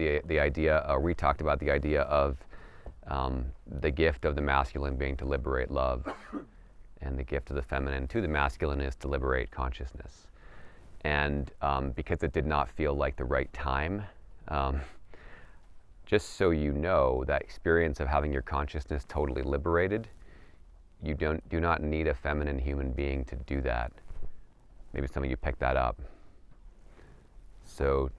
The idea, we talked about the idea of the gift of the masculine being to liberate love, and the gift of the feminine to the masculine is to liberate consciousness. And because it did not feel like the right time, just so you know, that experience of having your consciousness totally liberated, you do not need a feminine human being to do that. Maybe some of you picked that up. So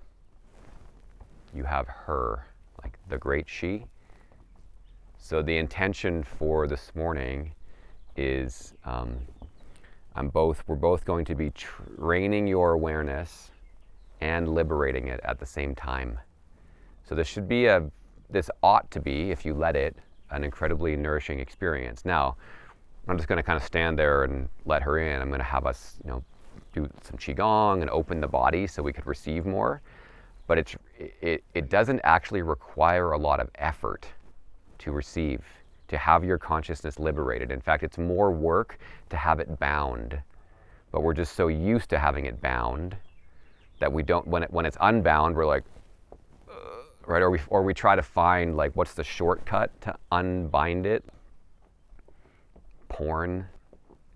you have her, like the great she. So the intention for this morning is we're both going to be training your awareness and liberating it at the same time. So this ought to be, if you let it, an incredibly nourishing experience. Now, I'm just going to kind of stand there and let her in. I'm going to have us, do some qigong and open the body so we could receive more. But it doesn't actually require a lot of effort to receive, to have your consciousness liberated. In fact, it's more work to have it bound. But we're just so used to having it bound that we don't, when it's unbound, we're like, right? Or we try to find, like, what's the shortcut to unbind it? Porn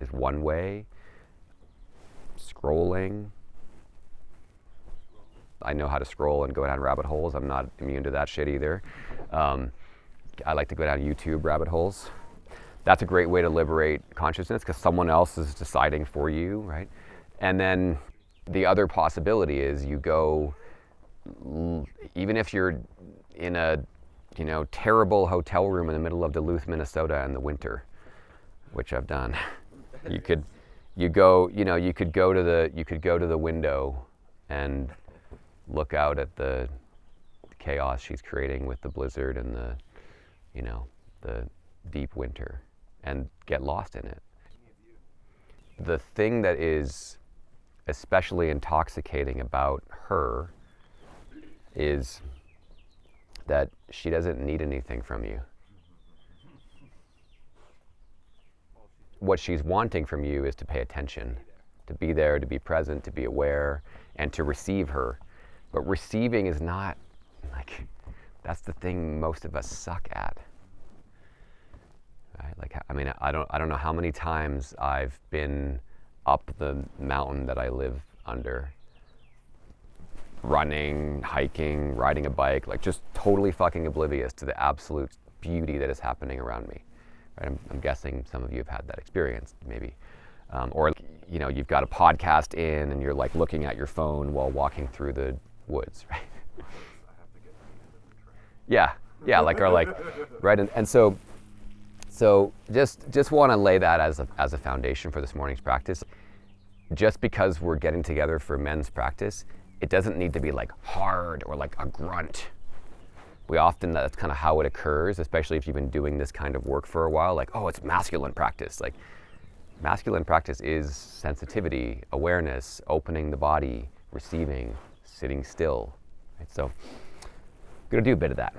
is one way. Scrolling. I know how to scroll and go down rabbit holes. I'm not immune to that shit either. I like to go down YouTube rabbit holes. That's a great way to liberate consciousness because someone else is deciding for you, right? And then the other possibility is you go, even if you're in a terrible hotel room in the middle of Duluth, Minnesota in the winter, which I've done, you could go to the window and look out at the chaos she's creating with the blizzard and the deep winter and get lost in it. The thing that is especially intoxicating about her is that she doesn't need anything from you. What she's wanting from you is to pay attention, to be there, to be present, to be aware, and to receive her. But receiving is not, that's the thing most of us suck at. Right? I don't know how many times I've been up the mountain that I live under, running, hiking, riding a bike, just totally fucking oblivious to the absolute beauty that is happening around me. Right? I'm guessing some of you have had that experience, maybe. Or you've got a podcast in and you're looking at your phone while walking through the woods, right? Yeah, right. And so just want to lay that as a foundation for this morning's practice. Just because we're getting together for men's practice, it doesn't need to be hard or a grunt. That's kind of how it occurs, especially if you've been doing this kind of work for a while. It's masculine practice. Masculine practice is sensitivity, awareness, opening the body, receiving, sitting still. Right? So I'm going to do a bit of that.